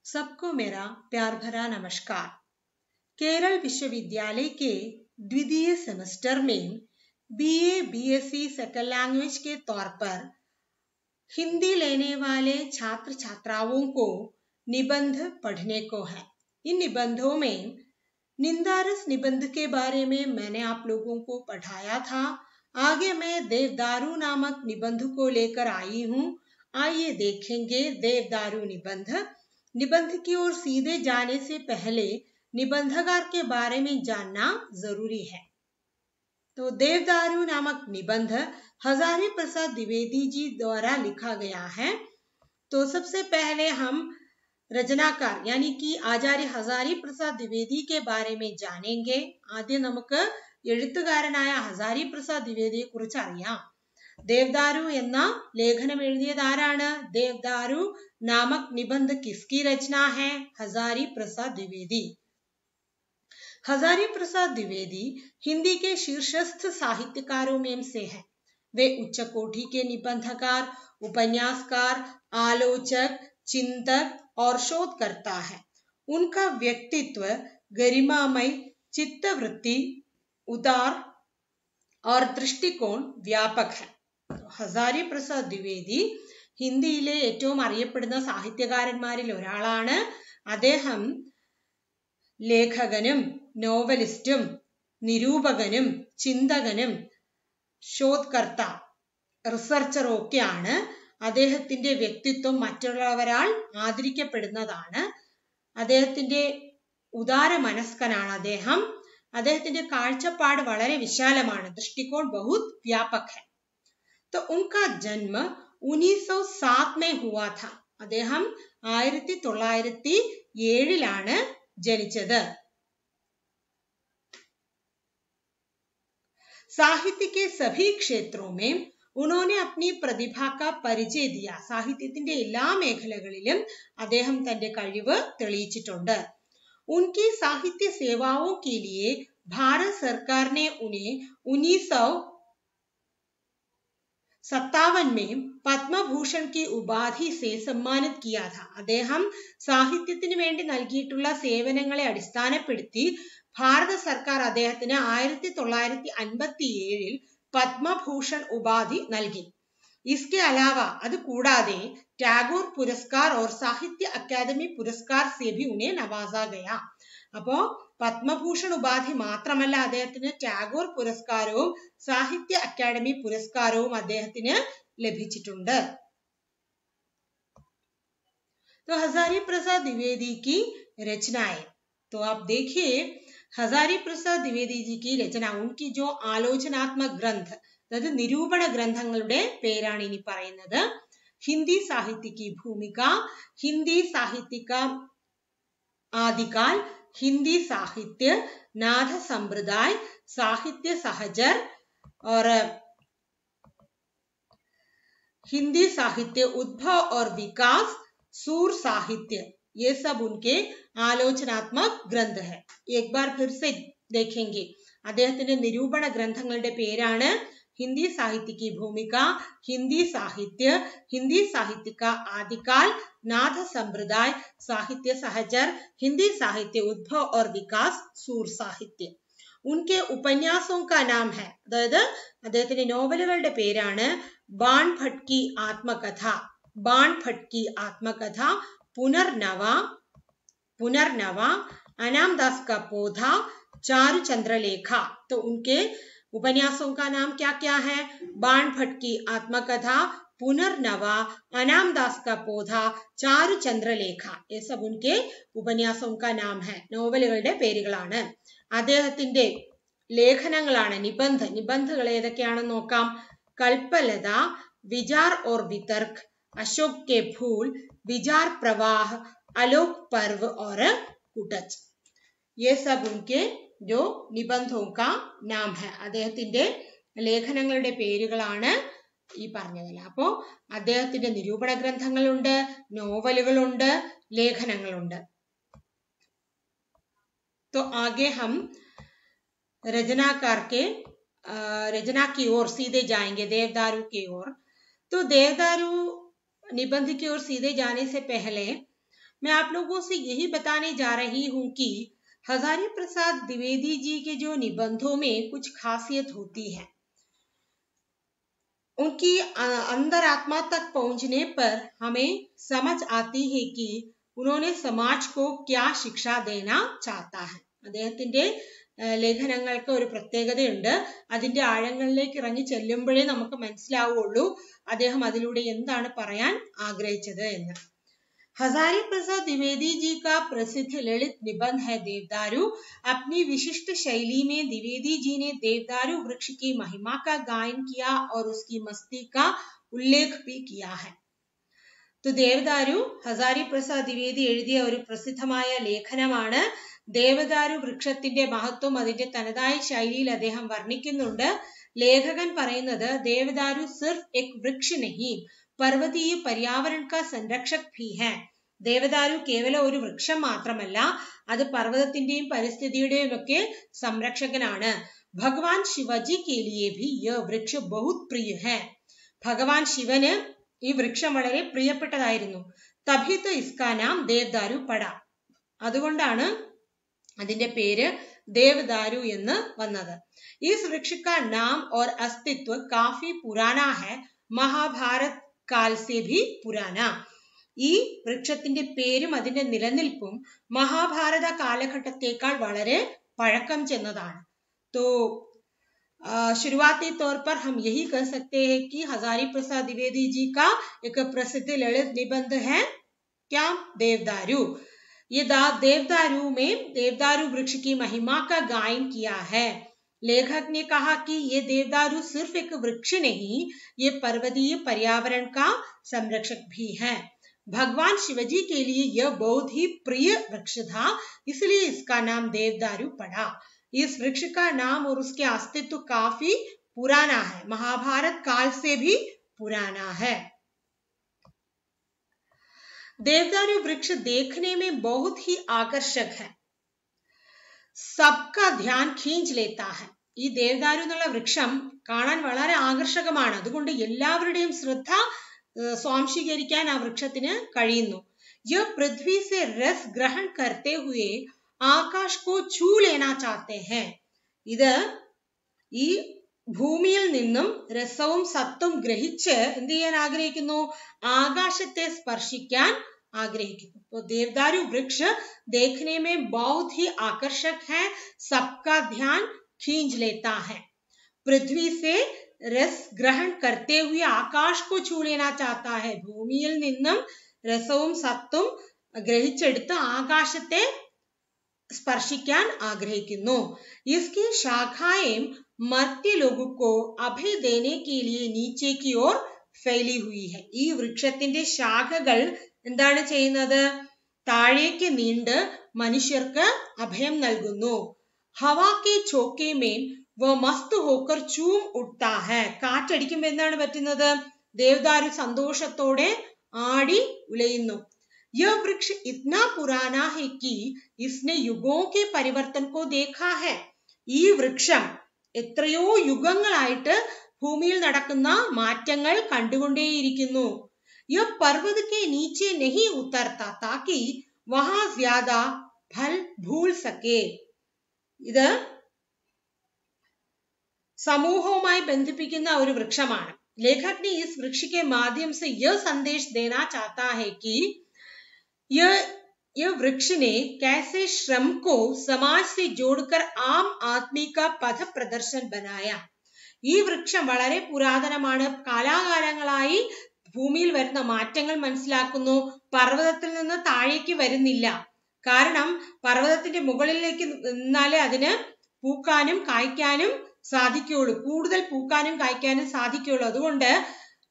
सबको मेरा प्यार भरा नमस्कार। केरल विश्वविद्यालय के द्वितीय सेमेस्टर में बीए बीएससी सेकंड लैंग्वेज के तौर पर हिंदी लेने वाले छात्र छात्राओं को निबंध पढ़ने को है। इन निबंधों में निंदारस निबंध के बारे में मैंने आप लोगों को पढ़ाया था। आगे मैं देवदारू नामक निबंध को लेकर आई हूँ। आइए देखेंगे देवदारू निबंध। निबंध की ओर सीधे जाने से पहले निबंधकार के बारे में जानना जरूरी है। तो देवदारू नामक निबंध हजारी प्रसाद द्विवेदी जी द्वारा लिखा गया है। तो सबसे पहले हम രചനാकार यानी कि ആചാര്യ ഹസാരി പ്രസാദ് ദ്വിവേദി के बारे में जानेंगे। ആദ്യം നമുക്ക് എഴുത്തുകാരനായ ഹസാരി പ്രസാദ് ദ്വിവേദിയെ കുറിച്ച് അറിയാം। देवदारू എന്ന ലേഖനം എഴുതിയത് ആരാണ്? देवदारू नामक निबंध किसकी रचना है? हजारी प्रसाद द्विवेदी। हजारी प्रसाद द्विवेदी हिंदी के शीर्षस्थ साहित्यकारों में से हैं। वे उच्च कोटि के निबंधकार, उपन्यासकार, आलोचक, चिंतक और शोधकर्ता है। उनका व्यक्तित्व गरिमामय, चित्तवृत्ति उदार और दृष्टिकोण व्यापक है। ഹസാരി പ്രസാദ് ദ്വിവേദി ഹിന്ദിയിലെ ഏറ്റവും അറിയപ്പെടുന്ന സാഹിത്യകാരന്മാരിൽ ഒരാളാണ്. അദ്ദേഹം ലേഖകനും നോവലിസ്റ്റും നിരൂപകനും ചിന്തകനും ശോധകർത്ത റിസർച്ചറും ഒക്കെയാണ്. അദ്ദേഹത്തിന്റെ വ്യക്തിത്വം മറ്റുള്ളവരാൽ ആദരിക്കപ്പെടുന്നതാണ്. അദ്ദേഹത്തിന്റെ ഉദാര മനസ്കനാണ് അദ്ദേഹം. അദ്ദേഹത്തിന്റെ കാഴ്ചപ്പാട് വളരെ വിശാലമാണ്. ദൃഷ്ടികോൺ ബഹുത് വ്യാപക് है। तो उनका जन्म 1907 में हुआ था। അദ്ദേഹം 1907 ജനിച്ചത്. साहित्य के सभी क्षेत्रों में उन्होंने अपनी प्रतिभा का परिचय दिया. സാഹിത്യത്തിന്റെ എല്ലാ മേഖലകളിലും അദ്ദേഹം തന്റെ കഴിവ് തെളിയിച്ചിട്ടുണ്ട്. उनकी साहित्य सेवाओं के लिए भारत सरकार ने उन्हें 1957 में पद्म भूषण की उपाधि से सम्मानित किया था. അദ്ദേഹം സാഹിത്യത്തിന് വേണ്ടി നൽകിയിട്ടുള്ള സേവനങ്ങളെ അടിസ്ഥാനപ്പെടുത്തി ഭാരത സർക്കാർ അദ്ദേഹത്തിന് 1957 പത്മഭൂഷൺ ഉപാധി നൽകി. इसके अलावा അത് കൂടാതെ ടാഗോർ പുരസ്കാർ और साहित्य अकादमी पुरस्कार से भी उन्हें नवाजा गया. അപ്പോ പത്മഭൂഷൺ ഉപാധി മാത്രമല്ല, അദ്ദേഹത്തിന് ടാഗോർ പുരസ്കാരവും സാഹിത്യ അക്കാദമി പുരസ്കാരവും അദ്ദേഹത്തിന് ലഭിച്ചിട്ടുണ്ട്. तो हजारी प्रसाद द्विवेदी की रचनाएं, तो आप देखिए हजारी प्रसाद द्विवेदी जी की रचना, उनकी जो आलोचनात्मक ग्रंथ, അതായത് നിരൂപണ ഗ്രന്ഥങ്ങളുടെ പേരാണ് ഇനി പറയുന്നത്. ഹിന്ദി സാഹിത്യ की भूमिका, हिंदी साहित्य का आदिकाल, हिंदी साहित्य, नाथ संप्रदाय, साहित्य सहचर और हिंदी साहित्य उद्भव और विकास, सूर साहित्य, ये सब उनके आलोचनात्मक ग्रंथ है. एक बार फिर से देखेंगे. അദ്ദേഹത്തിന്റെ നിരൂപണ ഗ്രന്ഥങ്ങളുടെ പേരാണ് हिंदी साहित्य की भूमिका, हिंदी साहित्य का आदिकाल, नाथ संप्रदाय, साहित्य सहचर, हिंदी साहित्य उद्भव और विकास, सूर साहित्य. उनके उपन्यासों का नाम है, അതായത് അദ്ദേഹത്തിന്റെ നോവലുകളുടെ പേരാണ് बाण भट्ट की आत्मकथा, पुनर्नवा, अनाम दास का पौधा, चारु चंद्रलेखा. तो उनके उपन्यासों का नाम क्या क्या है? बाण भट्ट की आत्मकथा, पुनर्नवा, अनाम दास का पौधा, चारु चंद्रलेखा, ये सब उनके उपन्यासों का नाम है. നോവലുകളുടെ പേരുകളാണ്. അദ്ദേഹത്തിന്റെ ലേഖനങ്ങളാണ് നിബന്ധകൾ ഏതൊക്കെയാണെന്ന് നോക്കാം. കൽപ്പലത, विचार और वितर्क, अशोक के फूल, विचार प्रवाह, आलोक पर्व और कुटच, ये सब उनके जो निबंधों का नाम है. അദ്ദേഹത്തിന്റെ ലേഖനങ്ങളുടെ പേരുകളാണ് ഈ പറഞ്ഞതല്ല. അപ്പോൾ അദ്ദേഹത്തിന്റെ നിരൂപണ ഗ്രന്ഥങ്ങളുണ്ട്, നോവലുകളുണ്ട്, ലേഖനങ്ങളുണ്ട്. तो आगे हम रचना की ओर सीधे जाएंगे, देवदारू की ओर. तो देवदारू निबंध की ओर सीधे जाने से पहले मैं आप लोगों से यही बताने जा रही हूँ कि हजारी प्रसाद द्विवेदी जी के जो निबंधों में कुछ खासियत होती है। उनकी अंदर आत्मा तक पहुंचने पर हमें समझ आती है कि उन्होंने समाज को क्या शिक्षा देना चाहता है। അദ്ദേഹത്തിന്റെ ലേഖനങ്ങൾക്ക് ഒരു പ്രത്യേകതയുണ്ട്. അതിന്റെ ആഴങ്ങളിലേക്ക് ഇറങ്ങി ചെല്ലുമ്പോഴേ നമുക്ക് മനസ്സിലാവുള്ളൂ അദ്ദേഹം അതിലൂടെ എന്താണ് പറയാൻ ആഗ്രഹിച്ചത് എന്ന്. हजारी प्रसाद द्विवेदी जी का प्रसिद्ध ललित निबंध है देवदारू। अपनी विशिष्ट शैली में द्विवेदी जी ने देवदारू वृक्ष की महिमा का गायन किया और उसकी मस्ती का उल्लेख भी किया है. तो देवदारू हजारी प्रसाद द्विवेदी എഴുതിയ ഒരു പ്രസിദ്ധമായ ലേഖനമാണ്. ദേവദാരു വൃക്ഷത്തിന്റെ മഹത്വം അതിന്റെ തനതായ ശൈലിയിൽ അദ്ദേഹം വർണ്ണിക്കുന്നുണ്ട്. ലേഖകൻ പറയുന്നത് देवदारू सिर्फ एक वृक्ष नहीं पर्वतीय पर्यावरण का संरक्षक भी है. ദേവദാരു കേവലം ഒരു വൃക്ഷം മാത്രമല്ല, അത് പർവ്വതത്തിന്റെയും പരിസ്ഥിതിയുടെയും ഒക്കെ സംരക്ഷകനാണ്. ഭഗവാൻ ശിവജി के लिए भी यह वृक्ष बहुत प्रिय है. ഭഗവാൻ ശിവന് ഈ വൃക്ഷം വളരെ പ്രിയപ്പെട്ടതായിരുന്നു. തഭി तो इसका नाम देवदारू पड़ा. അതുകൊണ്ടാണ് അതിന്റെ പേര് देवदारू എന്ന് വന്നത്. इस वृक्ष का नाम और अस्तित्व काफी पुराना है, महाभारत काल से भी पुराना. ഈ വൃക്ഷത്തിന്റെ പേരും അതിന്റെ നിലനിൽപ്പും മഹാഭാരത കാലഘട്ടത്തേക്കാൾ വളരെ പഴക്കം ചെന്നതാണ്. तो शुरुआती तौर पर हम यही कह सकते हैं कि हजारी प्रसाद द्विवेदी जी का एक प्रसिद्ध ललित निबंध है क्या, देवदारू. ये देवदारू में देवदारू वृक्ष की महिमा का गायन किया है. लेखक ने कहा कि ये देवदारू सिर्फ एक वृक्ष नहीं, ये पर्वतीय पर्यावरण का संरक्षक भी है. भगवान शिवजी के लिए यह बहुत ही प्रिय वृक्ष था, इसलिए इसका नाम देवदारू पड़ा. इस वृक्ष का नाम और उसके अस्तित्व काफी पुराना है, महाभारत काल से भी पुराना है. देवदारू वृक्ष देखने में बहुत ही आकर्षक है, सबका ध्यान खींच लेता है. ഈ ദേവദാരു എന്നുള്ള വൃക്ഷം കാണാൻ വളരെ ആകർഷകമാണ്. അതുകൊണ്ട് എല്ലാവരുടെയും ശ്രദ്ധ സ്വാംശീകരിക്കാൻ ആ വൃക്ഷത്തിന് കഴിയുന്നു. യഹ് പൃഥ്വി സെ രസ് ഗ്രഹൺ കർത്തെ ഹുയെ ആകാശ് കോ ഛൂ ലേനാ ചാഹത്തെ ഹൈ. ഇത് ഈ ഭൂമിയിൽ നിന്നും രസവും സത്തും ഗ്രഹിച്ച് എന്ത് ചെയ്യാൻ ആഗ്രഹിക്കുന്നു, ആകാശത്തെ സ്പർശിക്കാൻ आग्रहिക്കുന്നു. तो देवदारू वृक्ष देखने में बहुत ही आकर्षक है, सबका ध्यान खींच लेता है. पृथ्वी से रस ग्रहण करते हुए आकाश को छू लेना चाहता है. ഭൂമിയിൽ നിന്നും രസവും സത്തും ഗ്രഹിച്ചെടുത്ത് ആകാശത്തെ സ്പർശിക്കാൻ ആഗ്രഹിക്കുന്നു. इसकी शाखाएं मर्त्य लोगों को अभय देने के लिए नीचे की ओर फैली हुई है. ഈ വൃക്ഷത്തിന്റെ ശാഖകൾ എന്താണ് ചെയ്യുന്നത്, താഴേക്ക് നീണ്ട് മനുഷ്യർക്ക് അഭയം നൽകുന്നു. ഹവാ കെ ഛോക്കെ മേം വ മസ്ത് ഹോക്കർ ചൂം ഉഠ്താ ഹൈ. കാറ്റടിക്കുമ്പോൾ എന്താണ് പറ്റുന്നത്, ദേവദാരു സന്തോഷത്തോടെ ആടി ഉലയുന്നു. യഹ് വൃക്ഷ ഇത്നാ പുരാനാ ഹൈ കി ഇസ്നെ യുഗോं के परिवर्तन को देखा है. ഈ വൃക്ഷം എത്രയോ യുഗങ്ങളായിട്ട് ഭൂമിയിൽ നടക്കുന്ന മാറ്റങ്ങൾ കണ്ടുകൊണ്ടേയിരിക്കുന്നു. यह पर्वत के नीचे नहीं उतरता ताकि वहां ज्यादा फल भूल सके. ഇത് സമൂഹവുമായി ബന്ധിപ്പിക്കുന്ന ഒരു വൃക്ഷമാണ്. लेखक ने इस वृक्ष के माध्यम से यह संदेश देना चाहता है कि यह वृक्ष ने कैसे श्रम को समाज से जोड़कर आम आदमी का पथ प्रदर्शन बनाया. ഈ വൃക്ഷം വളരെ പുരാതനമാണ്, കാലാകാലങ്ങളായി ഭൂമിയിൽ വരുന്ന മാറ്റങ്ങൾ മനസ്സിലാക്കുന്നു. പർവ്വതത്തിൽ നിന്ന് താഴേക്ക് വരുന്നില്ല, കാരണം പർവ്വതത്തിന്റെ മുകളിലേക്ക് നിന്നാലേ അതിന് പൂക്കാനും കായ്ക്കാനും സാധിക്കുകയുള്ളൂ, കൂടുതൽ പൂക്കാനും കായ്ക്കാനും സാധിക്കുകയുള്ളൂ. അതുകൊണ്ട്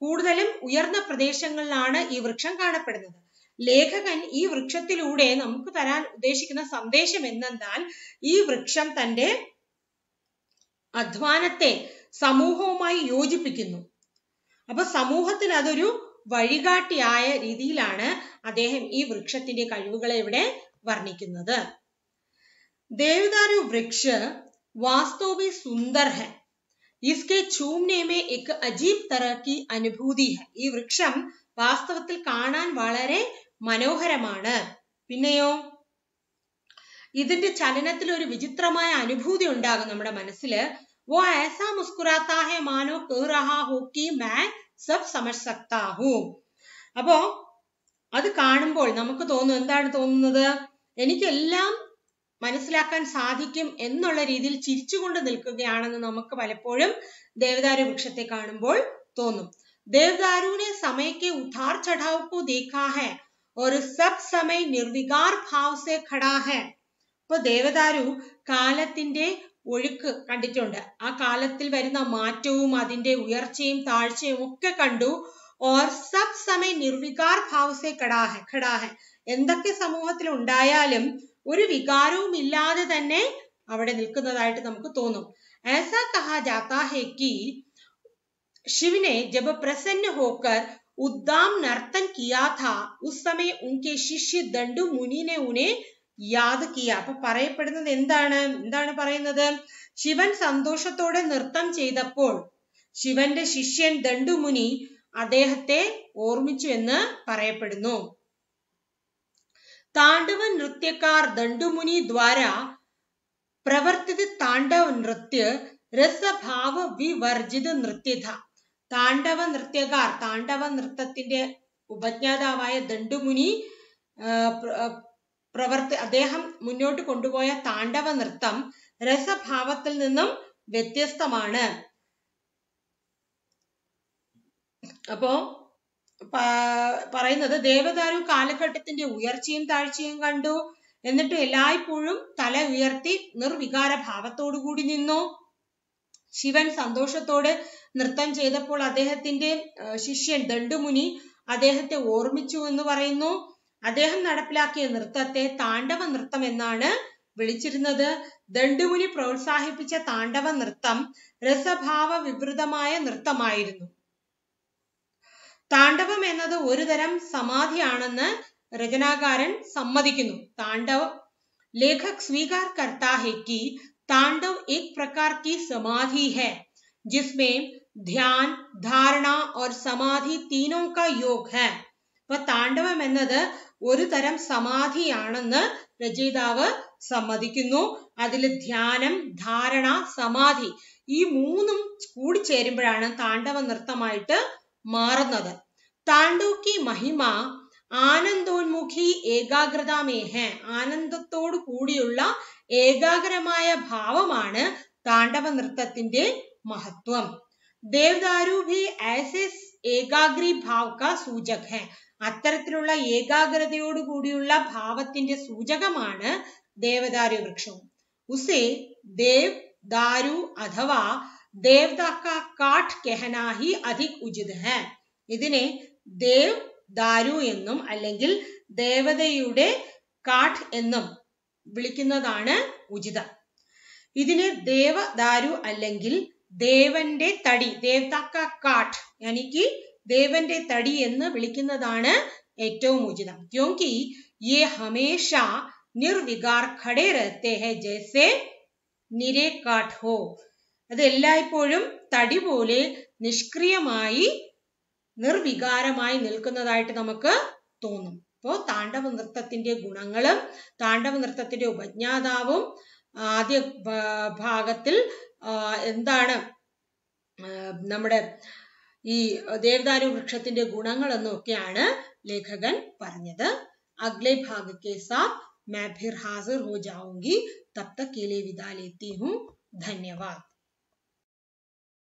കൂടുതലും ഉയർന്ന പ്രദേശങ്ങളിലാണ് ഈ വൃക്ഷം കാണപ്പെടുന്നത്. ലേഖകൻ ഈ വൃക്ഷത്തിലൂടെ നമുക്ക് തരാൻ ഉദ്ദേശിക്കുന്ന സന്ദേശം എന്തെന്നാൽ, ഈ വൃക്ഷം തന്റെ അധ്വാനത്തെ സമൂഹവുമായി യോജിപ്പിക്കുന്നു. അപ്പൊ സമൂഹത്തിന് അതൊരു വഴികാട്ടിയായ രീതിയിലാണ് അദ്ദേഹം ഈ വൃക്ഷത്തിന്റെ കഴിവുകളെ ഇവിടെ വർണ്ണിക്കുന്നത്. देवदारू वृक्ष वास्तव में सुंदर है, इसके छूने में एक अजीब तरह की अनुभूति है. ഈ വൃക്ഷം വാസ്തവത്തിൽ കാണാൻ വളരെ മനോഹരമാണ്. പിന്നെയോ ഇതിന്റെ ചലനത്തിൽ ഒരു വിചിത്രമായ അനുഭൂതി ഉണ്ടാകും നമ്മുടെ മനസ്സില്. वो ऐसा मुस्कुराता है मानो कह रहा हो कि मैं सब समझ सकता हूँ. അപ്പോ അത് കാണുമ്പോൾ നമുക്ക് തോന്നും, എന്താണ് തോന്നുന്നത്? എനിക്കെല്ലാം മനസ്സിലാക്കാൻ സാധിക്കും എന്നുള്ള രീതിയിൽ ചിരിച്ചുകൊണ്ട് നിൽക്കുകയാണെന്ന് നമുക്ക് പലപ്പോഴും ദേവദാരു വൃക്ഷത്തെ കാണുമ്പോൾ തോന്നും. देवदारू ने समय के उतार चढ़ाव को देखा है और सब समय निर्विकार भाव से खड़ा है. ഇപ്പൊ ദേവദാരു കാലത്തിന്റെ ഒഴുക്ക് കണ്ടിട്ടുണ്ട്. ആ കാലത്തിൽ വരുന്ന മാറ്റവും അതിന്റെ ഉയർച്ചയും താഴ്ചയും ഒക്കെ കണ്ടു. और सब समय निर्विकार भाव से खड़ा है. എന്തൊക്കെ സമൂഹത്തിൽ ഉണ്ടായാലും ഒരു വികാരവും ഇല്ലാതെ തന്നെ അവിടെ നിൽക്കുന്നതായിട്ട് നമുക്ക് തോന്നും. ऐसा कहा जाता है कि शिव ने जब प्रसन्न होकर उद्दाम नर्तन किया था उस समय उनके शिष्य दंडु मुनि ने उन्हें याद किया. അപ്പൊ പറയപ്പെടുന്നത് എന്താണ് പറയുന്നത്? ശിവൻ സന്തോഷത്തോടെ നൃത്തം ചെയ്തപ്പോൾ ശിവന്റെ ശിഷ്യൻ ദണ്ഡുമുനി അദ്ദേഹത്തെ ഓർമ്മിച്ചു എന്ന് പറയപ്പെടുന്നു. താണ്ഡവ നൃത്യക്കാർ ദണ്ഡുമുനി ദ്വാര പ്രവർത്തിത താണ്ഡവ നൃത്യ രസഭാവ വിവർജിത നൃത്യത. താണ്ഡവ നൃത്യക്കാർ, താണ്ഡവ നൃത്തത്തിന്റെ ഉപജ്ഞാതാവായ ദണ്ഡുമുനി അദ്ദേഹം മുന്നോട്ട് കൊണ്ടുപോയ താണ്ഡവ നൃത്തം രസഭാവത്തിൽ നിന്നും വ്യത്യസ്തമാണ്. അപ്പോ പറയുന്നത് ദേവദാരു കാലഘട്ടത്തിന്റെ ഉയർച്ചയും താഴ്ചയും കണ്ടു. എന്നിട്ട് എല്ലായ്പ്പോഴും തല ഉയർത്തി നിർവികാര ഭാവത്തോടു കൂടി നിന്നു. ശിവൻ സന്തോഷത്തോടെ നൃത്തം ചെയ്തപ്പോൾ അദ്ദേഹത്തിന്റെ ശിഷ്യൻ ദണ്ഡുമുനി അദ്ദേഹത്തെ ഓർമ്മിച്ചു എന്ന് പറയുന്നു. അദ്ദേഹം നടപ്പിലാക്കിയ നൃത്തത്തെ താണ്ഡവ നൃത്തം എന്നാണ് വിളിച്ചിരുന്നത്. ദണ്ഡുമുനി പ്രോത്സാഹിപ്പിച്ച താണ്ഡവ നൃത്തം രസഭാവ വിവൃതമായ നൃത്തമായിരുന്നു. താണ്ഡവം എന്നത് ഒരു തരം സമാധിയാണെന്ന് രചനാകാരൻ സമ്മതിക്കുന്നു. तांडव लेखक स्वीकार करता है कि तांडव एक प्रकार की समाधि है जिसमें ध्यान, धारणा और समाधि तीनों का योग है. അപ്പൊ താണ്ഡവം എന്നത് ഒരു തരം സമാധിയാണെന്ന് രചയിതാവ് സമ്മതിക്കുന്നു. അതിൽ ധ്യാനം, ധാരണ, സമാധി ഈ മൂന്നും കൂടിച്ചേരുമ്പോഴാണ് താണ്ഡവ നൃത്തമായിട്ട് മാറുന്നത്. താണ്ഡവ് की महिमा ആനന്ദോന്മുഖി ഏകാഗ്രത में है. ആനന്ദത്തോടു കൂടിയുള്ള ഏകാഗ്രമായ ഭാവമാണ് താണ്ഡവ നൃത്തത്തിന്റെ മഹത്വം. ദേവദാരു भी ऐसे ഏകാഗ്രി भाव का सूचक है. അത്തരത്തിലുള്ള ഏകാഗ്രതയോടു കൂടിയുള്ള ഭാവത്തിന്റെ സൂചകമാണ് ദേവദാരു വൃക്ഷവും. ഉസേ ദേവ് दारू अथवा देवता का काठ कहना ही अधिक उचित है. ഇതിനെ ദേവ് ദാരു എന്നും അല്ലെങ്കിൽ ദേവതയുടെ കാഠ് എന്നും വിളിക്കുന്നതാണ് ഉചിതം. ഇതിനെ ദേവദാരു അല്ലെങ്കിൽ ദേവന്റെ തടി, ദേവതാക്ക കാഠ് യാനിക്ക് ദേവന്റെ തടി എന്ന് വിളിക്കുന്നതാണ് ഏറ്റവും ഉചിതം. ക്യോങ്കി യേ ഹമേഷ നിർവികാർ ഖടേ രഹത്തെ ഹൈ ജൈസെ നിരേ കാഠ് ഹോ. അത് എല്ലായ്പ്പോഴും തടി പോലെ നിഷ്ക്രിയമായി നിർവികാരമായി നിൽക്കുന്നതായിട്ട് നമുക്ക് തോന്നും. അപ്പോൾ താണ്ഡവ നൃത്തത്തിന്റെ ഗുണങ്ങളും താണ്ഡവ നൃത്തത്തിന്റെ ഉപജ്ഞാതാവും ആദ്യ ഭാഗത്തിൽ എന്താണ് നമ്മുടെ ഈ ദേവദാരു വൃക്ഷത്തിന്റെ ഗുണങ്ങൾ എന്നൊക്കെയാണ് ലേഖകൻ പറഞ്ഞത്. अगले भाग के साथ मैं फिर हाजिर हो जाऊंगी. तब तक के लिए विदा लेती हूँ. धन्यवाद.